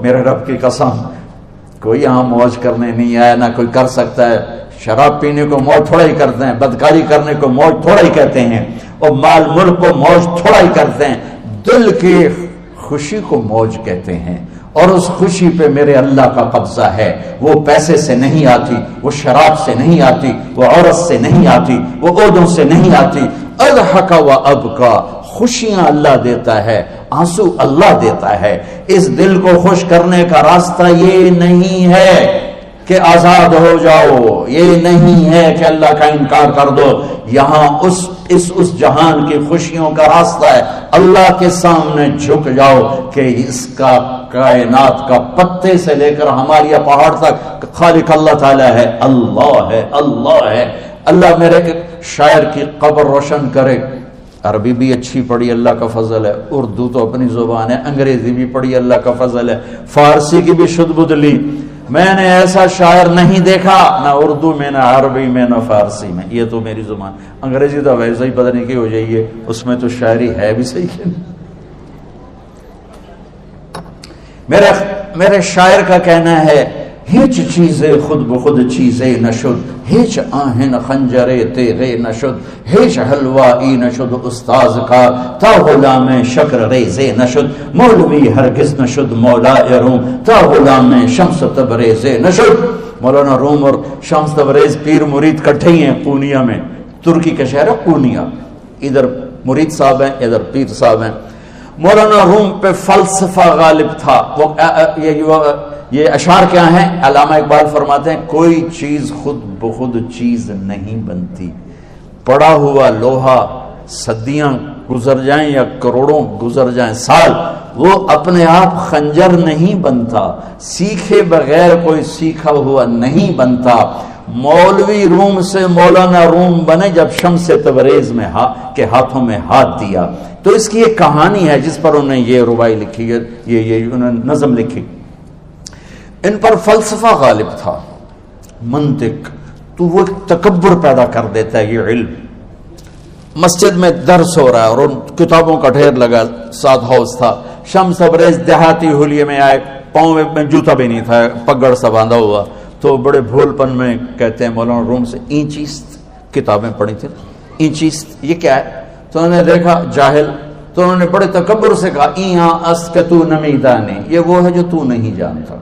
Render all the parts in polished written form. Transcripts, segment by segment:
میرے رب کی قسم کوئی یہاں موج کرنے نہیں آیا، نہ کوئی کر سکتا ہے۔ شراب پینے کو موج تھوڑا ہی کرتے ہیں، بدکاری کرنے کو موج تھوڑا ہی کہتے ہیں، اور مال ملک کو موج تھوڑا ہی کرتے ہیں، دل کی خوشی کو موج کہتے ہیں۔ اور اس خوشی پہ میرے اللہ کا قبضہ ہے، وہ پیسے سے نہیں آتی، وہ شراب سے نہیں آتی، وہ عورت سے نہیں آتی، وہ عہدوں سے نہیں آتی۔ اضحک و ابکا، خوشیاں اللہ دیتا ہے، آنسو اللہ دیتا ہے۔ اس دل کو خوش کرنے کا راستہ یہ نہیں ہے کہ آزاد ہو جاؤ، یہ نہیں ہے کہ اللہ کا انکار کر دو۔ یہاں اس جہان کی خوشیوں کا راستہ ہے، اللہ کے سامنے جھک جاؤ کہ اس کا کائنات کا پتے سے لے کر ہمارے پہاڑ تک خالق اللہ تعالیٰ ہے، اللہ ہے، اللہ ہے۔ اللہ میرے شاعر کی قبر روشن کرے۔ عربی بھی اچھی پڑھی، اللہ کا فضل ہے، اردو تو اپنی زبان ہے، انگریزی بھی پڑھی، اللہ کا فضل ہے، فارسی کی بھی شد بد لی۔ میں نے ایسا شاعر نہیں دیکھا، نہ اردو میں، نہ عربی میں، نہ فارسی میں، یہ تو میری زبان۔ انگریزی تو ویسے ہی پتہ نہیں کی ہو جائیے، اس میں تو شاعری ہے بھی صحیح ہے۔ میرے شاعر کا کہنا ہے، ہیچ چیزیں خود بخود چیزیں نشد، ہیچ آہن خنجرے تیغے نشد، ہیچ حلوائی نشد استاذ کا، تا غلام شکر ریزے نشد، مولوی ہرگز نشد مولا روم، تا غلام شمس تبریز نشد۔ مولانا روم اور شمس تبریز پیر مرید کٹھے ہی ہیں پونیا میں، ترکی کا شہر ہے پونیا، ادھر مرید صاحب ہیں، ادھر پیر صاحب ہیں۔ مولانا روم پہ فلسفہ غالب تھا۔ یہ اشعار کیا ہیں؟ علامہ اقبال فرماتے ہیں، کوئی چیز خود بخود چیز نہیں بنتی، پڑا ہوا لوہا صدیاں گزر جائیں یا کروڑوں گزر جائیں سال، وہ اپنے آپ خنجر نہیں بنتا، سیکھے بغیر کوئی سیکھا ہوا نہیں بنتا۔ مولوی روم سے مولانا روم بنے جب شمس تبریز میں کے ہاتھوں میں ہاتھ دیا۔ تو اس کی ایک کہانی ہے جس پر انہوں نے یہ ربائی لکھی ہے، یہ انہوں نے نظم لکھی۔ ان پر فلسفہ غالب تھا، منطق، تو وہ تکبر پیدا کر دیتا ہے یہ علم۔ مسجد میں درس ہو رہا ہے اور ان کتابوں کا ڈھیر لگا، ساتھ ہاؤس تھا۔ شمس تبریز دیہاتی حلیے میں آئے، پاؤں میں جوتا بھی نہیں تھا، پگڑ سا باندھا ہوا، تو بڑے بھول پن میں کہتے ہیں مولانا روم سے، اینچیست کتابیں پڑھی تھی، اینچیست یہ کیا ہے؟ تو انہوں نے دیکھا جاہل، تو انہوں نے بڑے تکبر سے کہا، ایہاں است کہ تو نمیدانی، یہ وہ ہے جو تو نہیں جانتا۔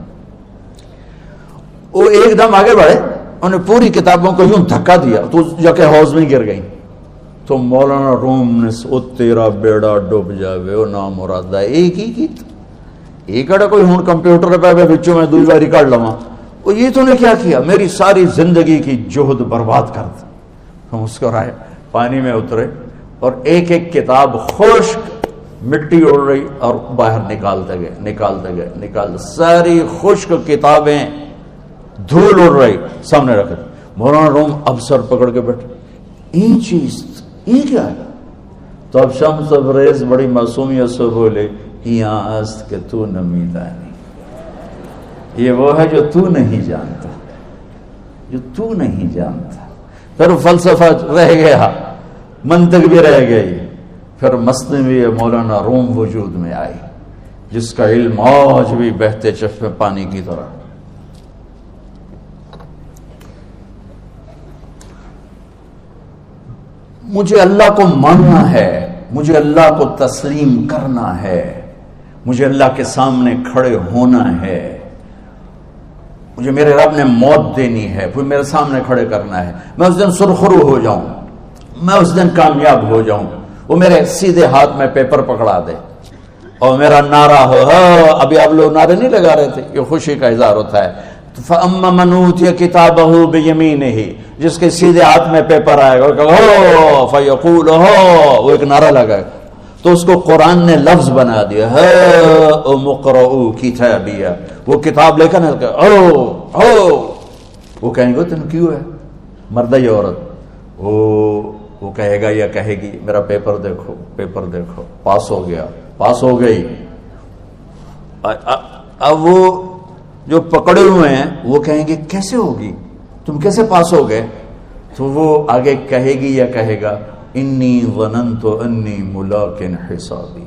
وہ ایک دم آگے بڑھے، انہوں نے پوری کتابوں کو یوں دھکا دیا تو جا کے حوض میں گر گئی۔ تو مولانا روم نے او تیرا بیڑا ڈوب جاوے او نام مراد ہے، ایک ہی کی ایک اڑا کوئی ہوں کمپیوٹر پہ بچوں میں دوئی باری کر لواں، وہ یہ تو نے کیا کیا، میری ساری زندگی کی جہد برباد کر دی۔ ہم مسکرائے، پانی میں اترے اور ایک ایک کتاب خشک مٹی اڑ رہی اور باہر نکالتے گئے، ساری خشک کتابیں دھول اڑ رہی سامنے رکھ دی۔ مولانا روم اب سر پکڑ کے بیٹھے، این چیز یہ کیا ہے؟ تو اب شمس تبریز بڑی معصومیت سے بولے، یہاں است کہ تو نمیدانی، یہ وہ ہے جو تو نہیں جانتا، جو تو نہیں جانتا۔ پھر فلسفہ رہ گیا، منطق بھی رہ گئی، پھر مثنوی مولانا روم وجود میں آئی، جس کا علم آج بھی بہتے چشمے پانی کی طرح۔ مجھے اللہ کو ماننا ہے، مجھے اللہ کو تسلیم کرنا ہے، مجھے اللہ کے سامنے کھڑے ہونا ہے، مجھے میرے رب نے موت دینی ہے، پھر میرے سامنے کھڑے کرنا ہے، میں اس دن سرخرو ہو جاؤں، میں اس دن کامیاب ہو جاؤں، وہ میرے سیدھے ہاتھ میں پیپر پکڑا دے اور میرا نعرہ ہو۔ ابھی آپ لوگ نعرے نہیں لگا رہے تھے، یہ خوشی کا اظہار ہوتا ہے۔ فَأَمَّا مَنْ أُوتِيَ كِتَابَهُ بِيَمِينِهِ، جس کے سیدھے ہاتھ میں پیپر آئے گا فَيَقُولُ وہ ایک نعرہ لگائے، تو اس کو قرآن نے لفظ بنا دیا، هَاؤْمُ اقْرَءُوا كِتَابِيَهْ، وہ کتاب لے کر وہ کہیں گے تم کیوں ہے، مرد یا عورت، وہ کہے گا یا کہے گی میرا پیپر دیکھو، پیپر دیکھو، پاس ہو گیا، پاس ہو گئی۔ اب وہ جو پکڑے ہوئے ہیں وہ کہیں گے کیسے ہوگی، تم کیسے پاس ہو گئے؟ تو وہ آگے کہے گی یا کہے گا، انی ظننت انی ملاق حسابی،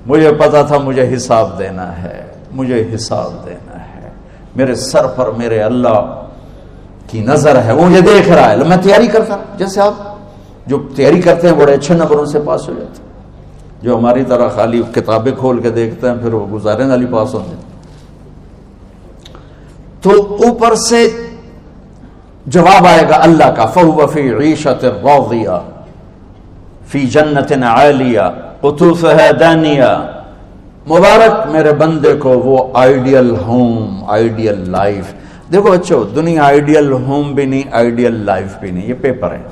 مجھے پتا تھا مجھے حساب دینا ہے، مجھے حساب دینا ہے، میرے سر پر میرے اللہ کی نظر ہے، وہ مجھے دیکھ رہا ہے. میں تیاری کرتا، جیسے آپ جو تیاری کرتے ہیں بڑے اچھے نمبروں سے پاس ہو جاتے ہیں، جو ہماری طرح خالی کتابیں کھول کے دیکھتے ہیں پھر وہ گزارے والی پاس ہوتے ہیں. تو اوپر سے جواب آئے گا اللہ کا، فَهُوَ فِي عِيشَةٍ رَاضِيَةٍ فِي جَنَّةٍ عَالِيَةٍ قُطُوفُهَا دَانِيَةٌ. مبارک میرے بندے کو وہ آئیڈیل ہوم، آئیڈیل لائف. دیکھو بچو، دنیا آئیڈیل ہوم بھی نہیں، آئیڈیل لائف بھی نہیں، یہ پیپر ہے،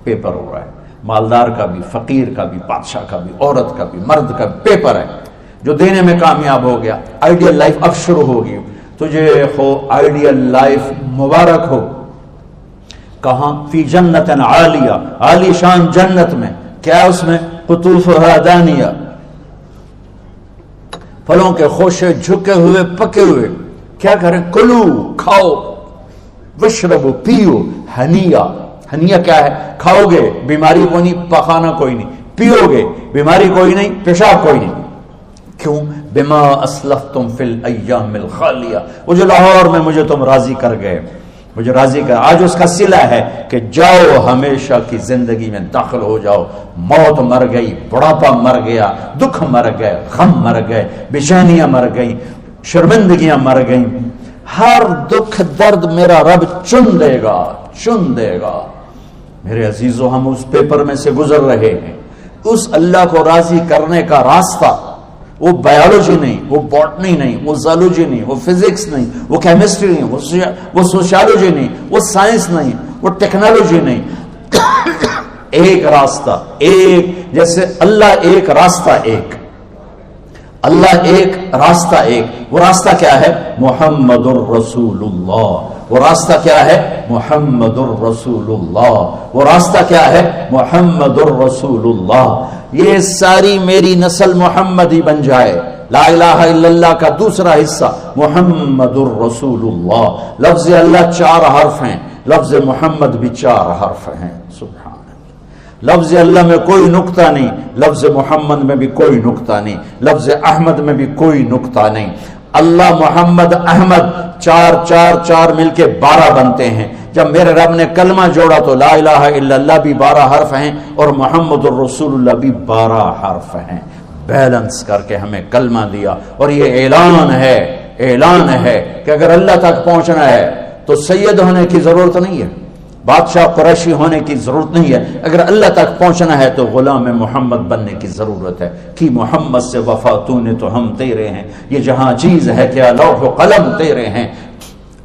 پیپر ہو رہا ہے. مالدار کا بھی، فقیر کا بھی، بادشاہ کا بھی، عورت کا بھی، مرد کا بھی پیپر ہے. جو دینے میں کامیاب ہو گیا، آئیڈیل لائف اب شروع ہوگی. تجھے ہو آئیڈیل لائف مبارک ہو. کہاں؟ فی جنت عالیہ، عالی شان جنت میں. کیا اس میں؟ قطوفها دانیہ، پھلوں کے خوشے جھکے ہوئے پکے ہوئے. کیا کریں؟ کلو، کھاؤ، وشربو، پیو، ہنیا. ہنیا کیا ہے؟ کھاؤ گے بیماری کوئی نہیں، پخانا کوئی نہیں. پیو گے بیماری کوئی نہیں، پیشاب کوئی نہیں. کیوں؟ بما اسلفتم فی الایام الخالیہ. وہ جو لاہور میں مجھے تم راضی کر گئے، مجھے راضی کر. آج اس کا صلہ ہے کہ جاؤ ہمیشہ کی زندگی میں داخل ہو جاؤ. موت مر گئی، بڑھاپا مر گیا، دکھ مر گئے، غم مر گئے، بے چینیاں مر گئیں، شرمندگیاں مر گئیں. ہر دکھ درد میرا رب چن دے گا، چن دے گا. میرے عزیزو، ہم اس پیپر میں سے گزر رہے ہیں. اس اللہ کو راضی کرنے کا راستہ وہ بایولوجی نہیں، وہ باٹنی نہیں، وہ زالوجی نہیں، وہ فزکس نہیں، وہ کیمسٹری نہیں، وہ سوشیالوجی نہیں، وہ سائنس نہیں، وہ ٹیکنالوجی نہیں. ایک راستہ، ایک، جیسے اللہ ایک، راستہ ایک. اللہ ایک، راستہ ایک. وہ راستہ کیا ہے؟ محمد الرسول اللہ. وہ راستہ کیا ہے؟ محمد الرسول اللہ. وہ راستہ کیا ہے؟ محمد الرسول اللہ. یہ ساری میری نسل محمدی بن جائے. لا الہ الا اللہ کا دوسرا حصہ محمد الرسول اللہ. لفظ اللہ 4 حرف ہیں، لفظ محمد بھی 4 حرف ہیں. سبحان اللہ. لفظ اللہ میں کوئی نقطہ نہیں، لفظ محمد میں بھی کوئی نقطہ نہیں، لفظ احمد میں بھی کوئی نقطہ نہیں. اللہ، محمد، احمد، 4 4 4 مل کے 12 بنتے ہیں. جب میرے رب نے کلمہ جوڑا تو لا الہ الا اللہ بھی 12 حرف ہیں اور محمد الرسول اللہ بھی 12 حرف ہیں. بیلنس کر کے ہمیں کلمہ دیا. اور یہ اعلان ہے، اعلان ہے کہ اگر اللہ تک پہنچنا ہے تو سید ہونے کی ضرورت نہیں ہے، بادشاہ قریشی ہونے کی ضرورت نہیں ہے. اگر اللہ تک پہنچنا ہے تو غلام محمد بننے کی ضرورت ہے. کہ محمد سے وفا تو نے تو ہم تیرے ہیں، یہ جہاں چیز ہے کیا لوح و قلم تیرے ہیں.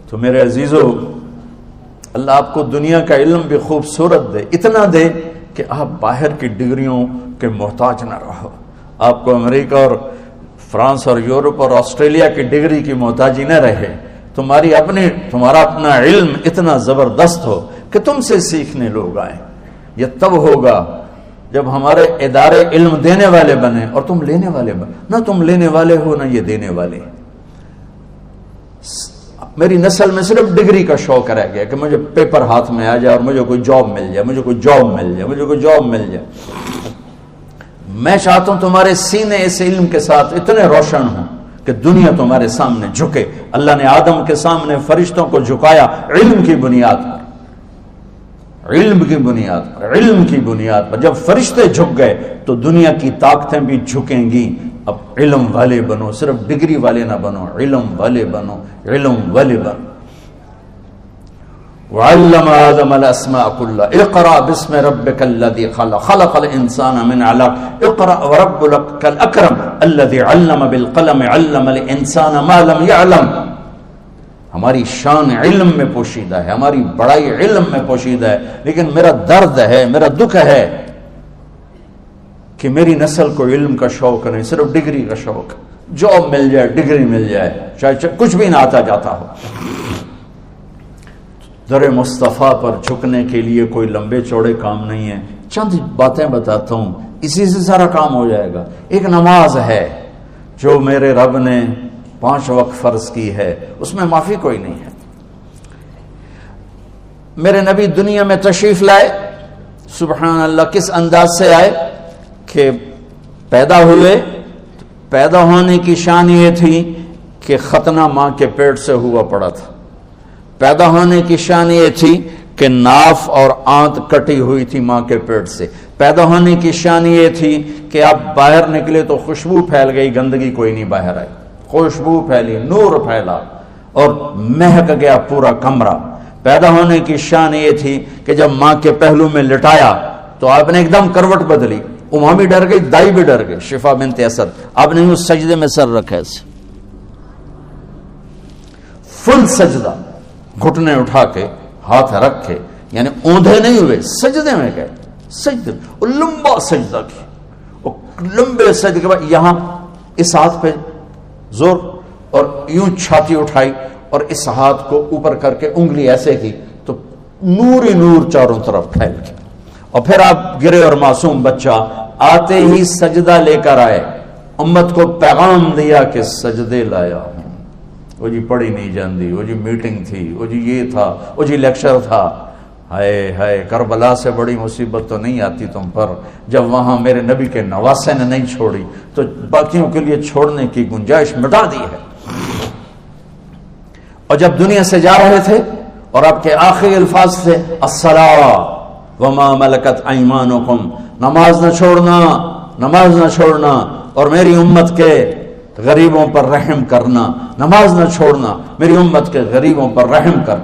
تو میرے عزیزو، اللہ آپ کو دنیا کا علم بھی خوبصورت دے، اتنا دے کہ آپ باہر کی ڈگریوں کے محتاج نہ رہو. آپ کو امریکہ اور فرانس اور یورپ اور آسٹریلیا کی ڈگری کی محتاجی نہ رہے. تمہارا اپنا علم اتنا زبردست ہو کہ تم سے سیکھنے لوگ آئیں. یہ تب ہوگا جب ہمارے ادارے علم دینے والے بنے اور تم لینے والے بنے. نہ تم لینے والے ہو نہ یہ دینے والے. میری نسل میں صرف ڈگری کا شوق رہ گیا کہ مجھے پیپر ہاتھ میں آ جائے اور مجھے کوئی جاب مل جائے، مجھے کوئی جاب مل جائے، مجھے کوئی جاب مل جائے. میں چاہتا ہوں تمہارے سینے اس علم کے ساتھ اتنے روشن ہوں کہ دنیا تمہارے سامنے جھکے. اللہ نے آدم کے سامنے فرشتوں کو جھکایا علم کی بنیاد پر، علم کی بنیاد پر، علم کی بنیاد پر. جب فرشتے جھک گئے تو دنیا کی طاقتیں بھی جھکیں گی. اب علم والے بنو، صرف ڈگری والے نہ بنو، علم والے بنو، علم والے بنو. وعلم آدم الاسماء كلها اقرأ باسم ربك الذي خلق خلق الانسان من علق اقرأ وربك الاكرم الذي علم بالقلم علم الانسان ما لم يعلم. ہماری شان علم میں پوشیدہ ہے، ہماری بڑائی علم میں پوشیدہ ہے. لیکن میرا درد ہے، میرا دکھ ہے کہ میری نسل کو علم کا شوق نہیں، صرف ڈگری کا شوق. جاب مل جائے، ڈگری مل جائے، چاہے کچھ بھی نہ آتا جاتا ہو. در مصطفیٰ پر جھکنے کے لیے کوئی لمبے چوڑے کام نہیں ہے. چند باتیں بتاتا ہوں، اسی سے سارا کام ہو جائے گا. ایک نماز ہے جو میرے رب نے 5 وقت فرض کی ہے، اس میں معافی کوئی نہیں ہے. میرے نبی دنیا میں تشریف لائے، سبحان اللہ، کس انداز سے آئے کہ پیدا ہوئے. پیدا ہونے کی شان یہ تھی کہ ختنہ ماں کے پیٹ سے ہوا پڑا تھا. پیدا ہونے کی شان یہ تھی کہ ناف اور آنت کٹی ہوئی تھی ماں کے پیٹ سے. پیدا ہونے کی شان یہ تھی کہ آپ باہر نکلے تو خوشبو پھیل گئی, گندگی کوئی نہیں باہر آئی, خوشبو پھیلی, نور پھیلا اور مہک گیا پورا کمرہ. پیدا ہونے کی شان یہ تھی کہ جب ماں کے پہلو میں لٹایا تو آپ نے ایک دم کروٹ بدلی. اماں بھی ڈر گئی, دائی بھی ڈر گئی, شفا بنت اسد. آپ نے اس سجدے میں سر رکھا ایسے فل سجدہ, گھٹنے اٹھا کے ہاتھ رکھے, یعنی اوندھے نہیں ہوئے, سجدے میں گئے. سجدے وہ لمبا سجدہ کی, وہ لمبے سجدے کے بعد یہاں اس ہاتھ پہ زور اور یوں چھاتی اٹھائی اور اس ہاتھ کو اوپر کر کے انگلی ایسے کی تو نور ہی نور چاروں طرف پھیل گیا. اور پھر آپ گرے اور معصوم بچہ آتے ہی سجدہ لے کر آئے, امت کو پیغام دیا کہ سجدے لایا ہوں. وہ جی پڑھی نہیں جاندی, وہ جی میٹنگ تھی, وہ جی یہ تھا, وہ جی لیکچر تھا. ہائے ہائے, کربلا سے بڑی مصیبت تو نہیں آتی تم پر جب وہاں میرے نبی کے نواسے نے نہیں چھوڑی تو باقیوں کے لیے چھوڑنے کی گنجائش مٹا دی ہے. اور جب دنیا سے جا رہے تھے اور آپ کے آخری الفاظ تھے الصلاۃ وما ملکت ایمانکم, نماز نہ چھوڑنا, نماز نہ چھوڑنا, اور میری امت کے غریبوں پر رحم کرنا, نماز نہ چھوڑنا, میری امت کے غریبوں پر رحم کر.